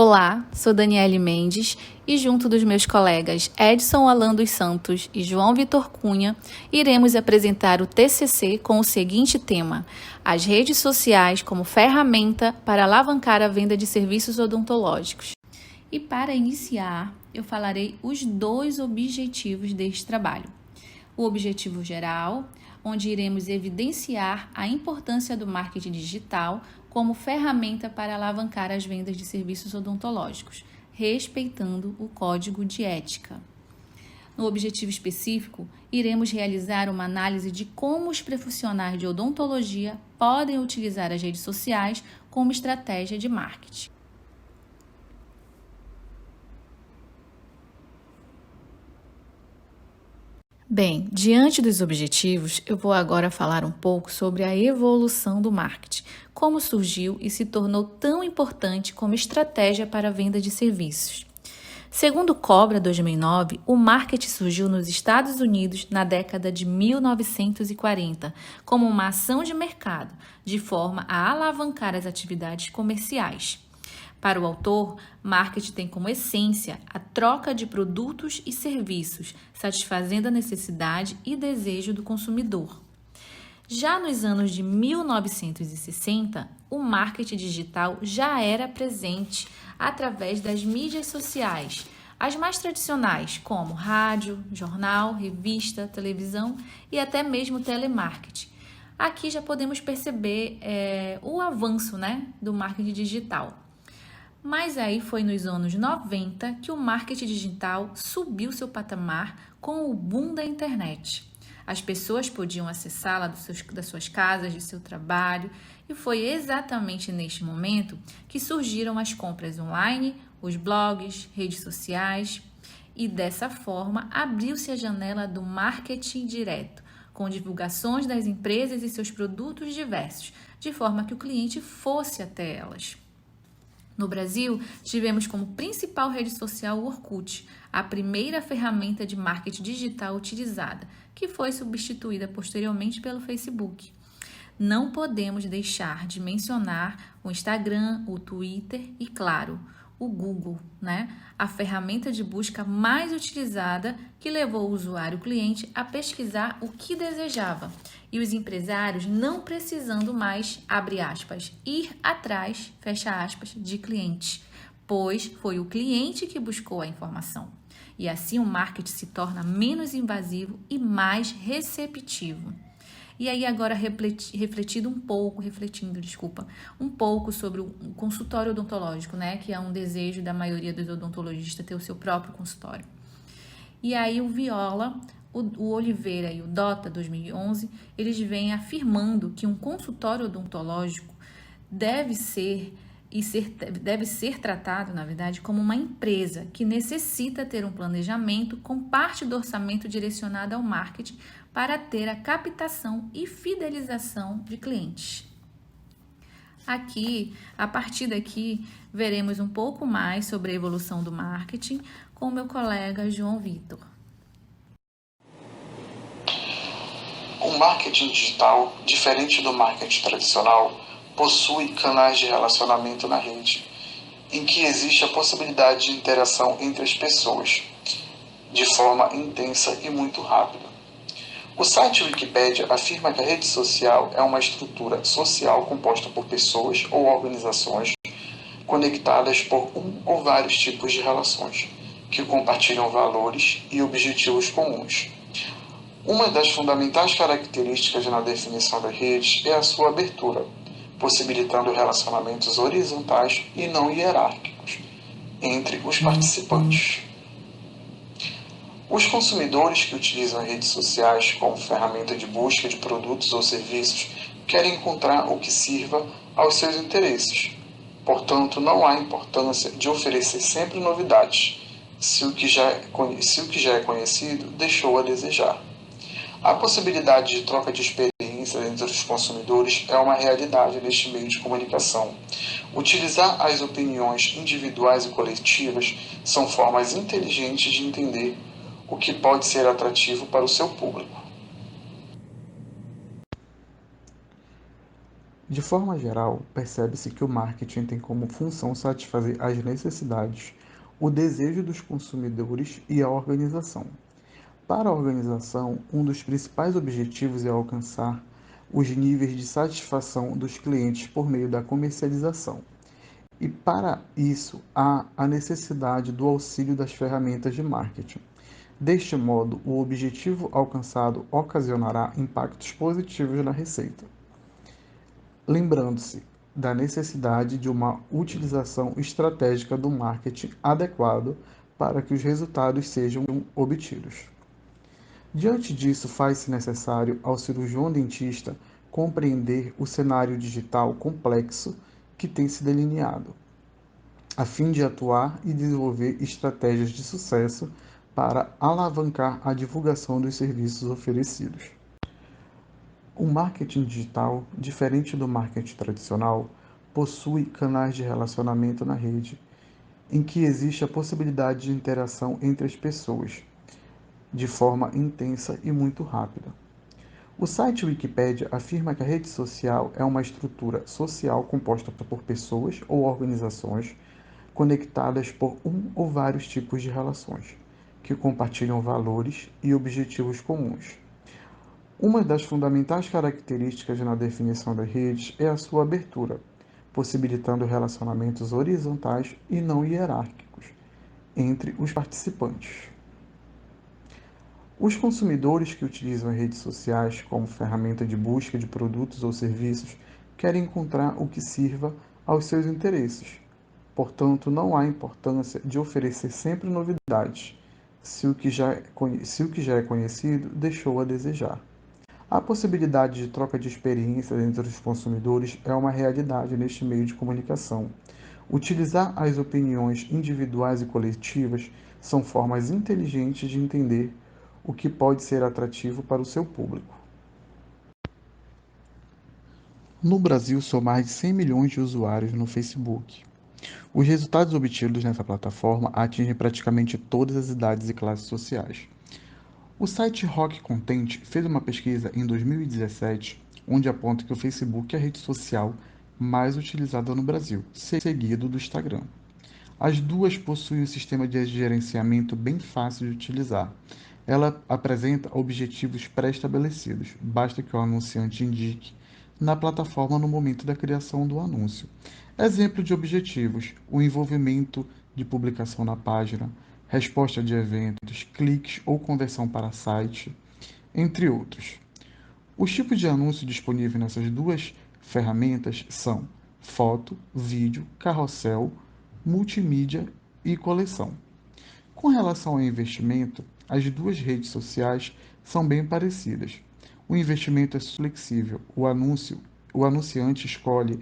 Olá, sou Daniele Mendes e junto dos meus colegas Edson Alan dos Santos e João Vitor Cunha, iremos apresentar o TCC com o seguinte tema: as redes sociais como ferramenta para alavancar a venda de serviços odontológicos. E para iniciar, eu falarei os dois objetivos deste trabalho. O objetivo geral, onde iremos evidenciar a importância do marketing digital como ferramenta para alavancar as vendas de serviços odontológicos, respeitando o código de ética. No objetivo específico, iremos realizar uma análise de como os profissionais de odontologia podem utilizar as redes sociais como estratégia de marketing. Bem, diante dos objetivos, eu vou agora falar um pouco sobre a evolução do marketing, como surgiu e se tornou tão importante como estratégia para a venda de serviços. Segundo Cobra 2009, o marketing surgiu nos Estados Unidos na década de 1940 como uma ação de mercado, de forma a alavancar as atividades comerciais. Para o autor, marketing tem como essência a troca de produtos e serviços, satisfazendo a necessidade e desejo do consumidor. Já nos anos de 1960, o marketing digital já era presente através das mídias sociais, as mais tradicionais, como rádio, jornal, revista, televisão e até mesmo telemarketing. Aqui já podemos perceber o avanço, do marketing digital. Mas aí foi nos anos 90 que o marketing digital subiu seu patamar com o boom da internet. As pessoas podiam acessá-la das suas casas, de seu trabalho, e foi exatamente neste momento que surgiram as compras online, os blogs, redes sociais, e dessa forma abriu-se a janela do marketing direto, com divulgações das empresas e seus produtos diversos, de forma que o cliente fosse até elas. No Brasil, tivemos como principal rede social o Orkut, a primeira ferramenta de marketing digital utilizada, que foi substituída posteriormente pelo Facebook. Não podemos deixar de mencionar o Instagram, o Twitter e, claro, o Google, a ferramenta de busca mais utilizada que levou o usuário cliente a pesquisar o que desejava e os empresários não precisando mais, abre aspas, ir atrás, fecha aspas, de clientes, pois foi o cliente que buscou a informação. E assim o marketing se torna menos invasivo e mais receptivo. E aí agora refletindo um pouco sobre o consultório odontológico, que é um desejo da maioria dos odontologistas ter o seu próprio consultório. E aí o Viola, o Oliveira e o Dota 2011, eles vêm afirmando que um consultório odontológico deve ser tratado, na verdade, como uma empresa que necessita ter um planejamento com parte do orçamento direcionado ao marketing para ter a captação e fidelização de clientes. A partir daqui, veremos um pouco mais sobre a evolução do marketing com o meu colega João Vitor. O marketing digital, diferente do marketing tradicional, possui canais de relacionamento na rede, em que existe a possibilidade de interação entre as pessoas, de forma intensa e muito rápida. O site Wikipedia afirma que a rede social é uma estrutura social composta por pessoas ou organizações conectadas por um ou vários tipos de relações, que compartilham valores e objetivos comuns. Uma das fundamentais características na definição das redes é a sua abertura, possibilitando relacionamentos horizontais e não hierárquicos entre os participantes. Os consumidores que utilizam as redes sociais como ferramenta de busca de produtos ou serviços querem encontrar o que sirva aos seus interesses. Portanto, não há importância de oferecer sempre novidades, se o que já é conhecido deixou a desejar. A possibilidade de troca de experiências entre os consumidores é uma realidade neste meio de comunicação. Utilizar as opiniões individuais e coletivas são formas inteligentes de entender o que pode ser atrativo para o seu público. De forma geral, percebe-se que o marketing tem como função satisfazer as necessidades, o desejo dos consumidores e a organização. Para a organização, um dos principais objetivos é alcançar os níveis de satisfação dos clientes por meio da comercialização. E para isso, há a necessidade do auxílio das ferramentas de marketing. Deste modo, o objetivo alcançado ocasionará impactos positivos na receita. Lembrando-se da necessidade de uma utilização estratégica do marketing adequado para que os resultados sejam obtidos. Diante disso, faz-se necessário ao cirurgião dentista compreender o cenário digital complexo que tem se delineado, a fim de atuar e desenvolver estratégias de sucesso para alavancar a divulgação dos serviços oferecidos. O marketing digital, diferente do marketing tradicional, possui canais de relacionamento na rede, em que existe a possibilidade de interação entre as pessoas, de forma intensa e muito rápida. O site Wikipedia afirma que a rede social é uma estrutura social composta por pessoas ou organizações conectadas por um ou vários tipos de relações, que compartilham valores e objetivos comuns. Uma das fundamentais características na definição das redes é a sua abertura, possibilitando relacionamentos horizontais e não hierárquicos entre os participantes. Os consumidores que utilizam as redes sociais como ferramenta de busca de produtos ou serviços querem encontrar o que sirva aos seus interesses. Portanto, não há importância de oferecer sempre novidades, se o que já é conhecido deixou a desejar. A possibilidade de troca de experiências entre os consumidores é uma realidade neste meio de comunicação. Utilizar as opiniões individuais e coletivas são formas inteligentes de entender o que pode ser atrativo para o seu público. No Brasil, são mais de 100 milhões de usuários no Facebook. Os resultados obtidos nessa plataforma atingem praticamente todas as idades e classes sociais. O site Rock Content fez uma pesquisa em 2017, onde aponta que o Facebook é a rede social mais utilizada no Brasil, seguido do Instagram. As duas possuem um sistema de gerenciamento bem fácil de utilizar. Ela apresenta objetivos pré-estabelecidos, basta que o anunciante indique na plataforma no momento da criação do anúncio. Exemplo de objetivos: o envolvimento de publicação na página, resposta de eventos, cliques ou conversão para site, entre outros. Os tipos de anúncio disponíveis nessas duas ferramentas são foto, vídeo, carrossel, multimídia e coleção. Com relação ao investimento, as duas redes sociais são bem parecidas. O investimento é flexível. O anunciante escolhe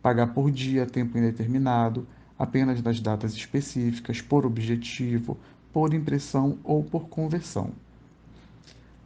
pagar por dia, tempo indeterminado, apenas nas datas específicas, por objetivo, por impressão ou por conversão.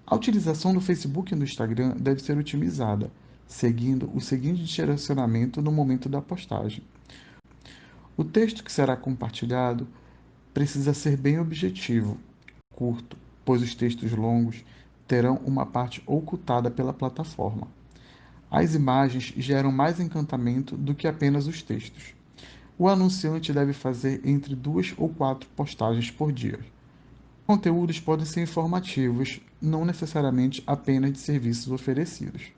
A utilização do Facebook e do Instagram deve ser otimizada, seguindo o seguinte direcionamento no momento da postagem. O texto que será compartilhado precisa ser bem objetivo, curto, pois os textos longos terão uma parte ocultada pela plataforma. As imagens geram mais encantamento do que apenas os textos. O anunciante deve fazer entre 2 ou 4 postagens por dia. Conteúdos podem ser informativos, não necessariamente apenas de serviços oferecidos.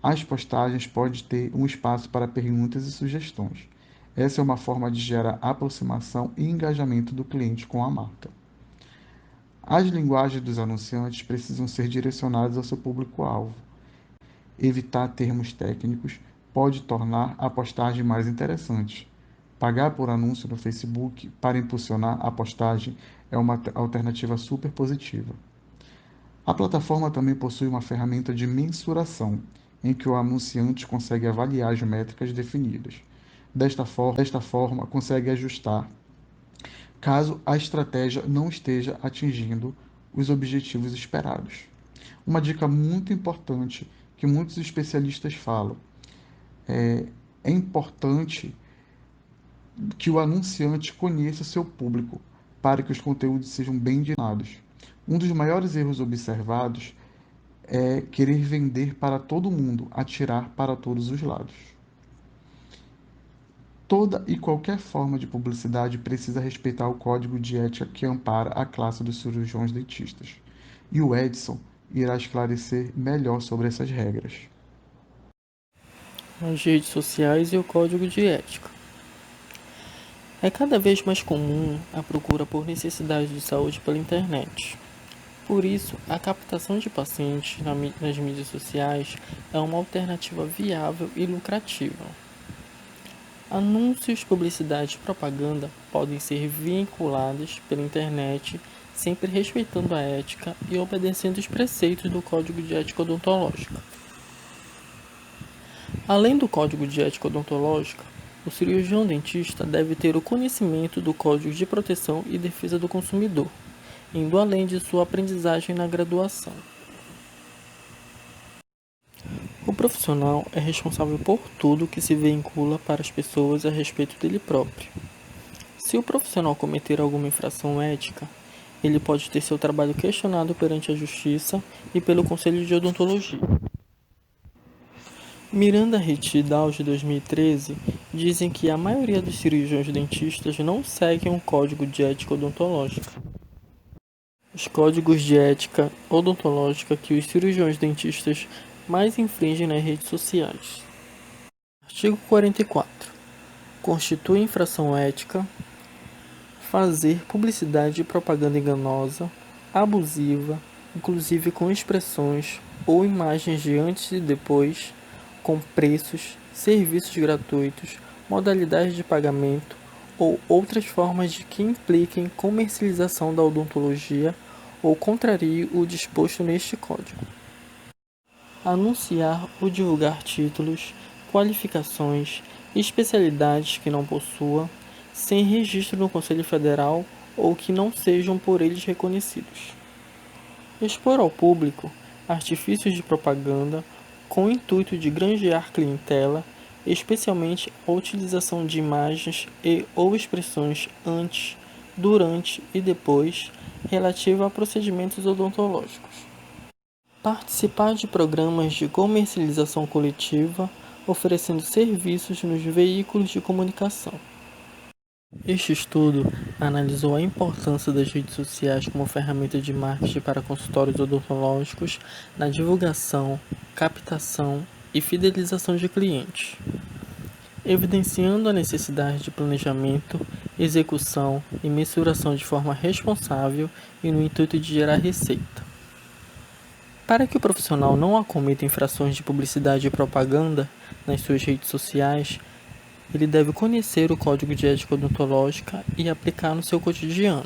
As postagens podem ter um espaço para perguntas e sugestões. Essa é uma forma de gerar aproximação e engajamento do cliente com a marca. As linguagens dos anunciantes precisam ser direcionadas ao seu público-alvo. Evitar termos técnicos pode tornar a postagem mais interessante. Pagar por anúncio no Facebook para impulsionar a postagem é uma alternativa super positiva. A plataforma também possui uma ferramenta de mensuração, em que o anunciante consegue avaliar as métricas definidas. Desta forma, consegue ajustar caso a estratégia não esteja atingindo os objetivos esperados. Uma dica muito importante que muitos especialistas falam é importante que o anunciante conheça seu público para que os conteúdos sejam bem direcionados. Um dos maiores erros observados é querer vender para todo mundo, atirar para todos os lados. Toda e qualquer forma de publicidade precisa respeitar o código de ética que ampara a classe dos cirurgiões dentistas. E o Edson irá esclarecer melhor sobre essas regras. As redes sociais e o código de ética. É cada vez mais comum a procura por necessidades de saúde pela internet. Por isso, a captação de pacientes nas mídias sociais é uma alternativa viável e lucrativa. Anúncios, publicidade e propaganda podem ser vinculados pela internet, sempre respeitando a ética e obedecendo os preceitos do Código de Ética Odontológica. Além do Código de Ética Odontológica, o cirurgião dentista deve ter o conhecimento do Código de Proteção e Defesa do Consumidor, indo além de sua aprendizagem na graduação. O profissional é responsável por tudo que se vincula para as pessoas a respeito dele próprio. Se o profissional cometer alguma infração ética, ele pode ter seu trabalho questionado perante a Justiça e pelo Conselho de Odontologia. Miranda Reti Dal, de 2013, dizem que a maioria dos cirurgiões dentistas não seguem um código de ética odontológica. Os códigos de ética odontológica que os cirurgiões dentistas mais infringem nas redes sociais. Artigo 44. Constitui infração ética fazer publicidade e propaganda enganosa, abusiva, inclusive com expressões ou imagens de antes e depois, com preços, serviços gratuitos, modalidades de pagamento ou outras formas de que impliquem comercialização da odontologia ou contrarie o disposto neste código. Anunciar ou divulgar títulos, qualificações e especialidades que não possua, sem registro no Conselho Federal ou que não sejam por eles reconhecidos. Expor ao público artifícios de propaganda com o intuito de granjear clientela, especialmente a utilização de imagens e ou expressões antes, durante e depois relativa a procedimentos odontológicos. Participar de programas de comercialização coletiva, oferecendo serviços nos veículos de comunicação. Este estudo analisou a importância das redes sociais como ferramenta de marketing para consultórios odontológicos na divulgação, captação e fidelização de clientes, evidenciando a necessidade de planejamento, execução e mensuração de forma responsável e no intuito de gerar receita. Para que o profissional não acometa infrações de publicidade e propaganda nas suas redes sociais, ele deve conhecer o Código de Ética Odontológica e aplicar no seu cotidiano.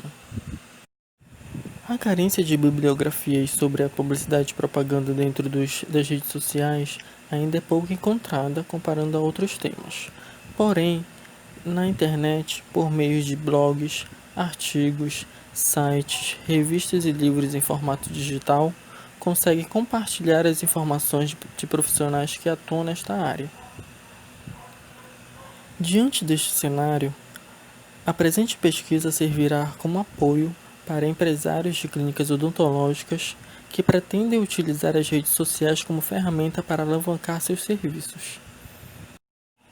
A carência de bibliografias sobre a publicidade e propaganda dentro das redes sociais ainda é pouco encontrada comparando a outros temas. Porém, na internet, por meio de blogs, artigos, sites, revistas e livros em formato digital, consegue compartilhar as informações de profissionais que atuam nesta área. Diante deste cenário, a presente pesquisa servirá como apoio para empresários de clínicas odontológicas que pretendem utilizar as redes sociais como ferramenta para alavancar seus serviços.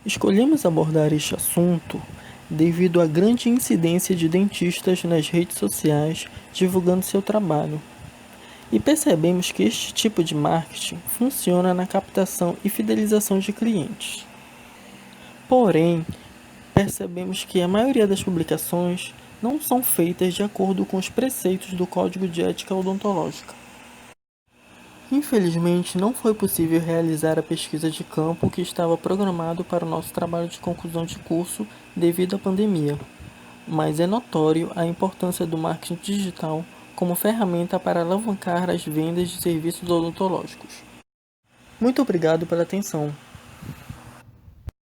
Escolhemos abordar este assunto devido à grande incidência de dentistas nas redes sociais divulgando seu trabalho. E percebemos que este tipo de marketing funciona na captação e fidelização de clientes. Porém, percebemos que a maioria das publicações não são feitas de acordo com os preceitos do Código de Ética Odontológica. Infelizmente, não foi possível realizar a pesquisa de campo que estava programado para o nosso trabalho de conclusão de curso devido à pandemia, mas é notório a importância do marketing digital como ferramenta para alavancar as vendas de serviços odontológicos. Muito obrigado pela atenção.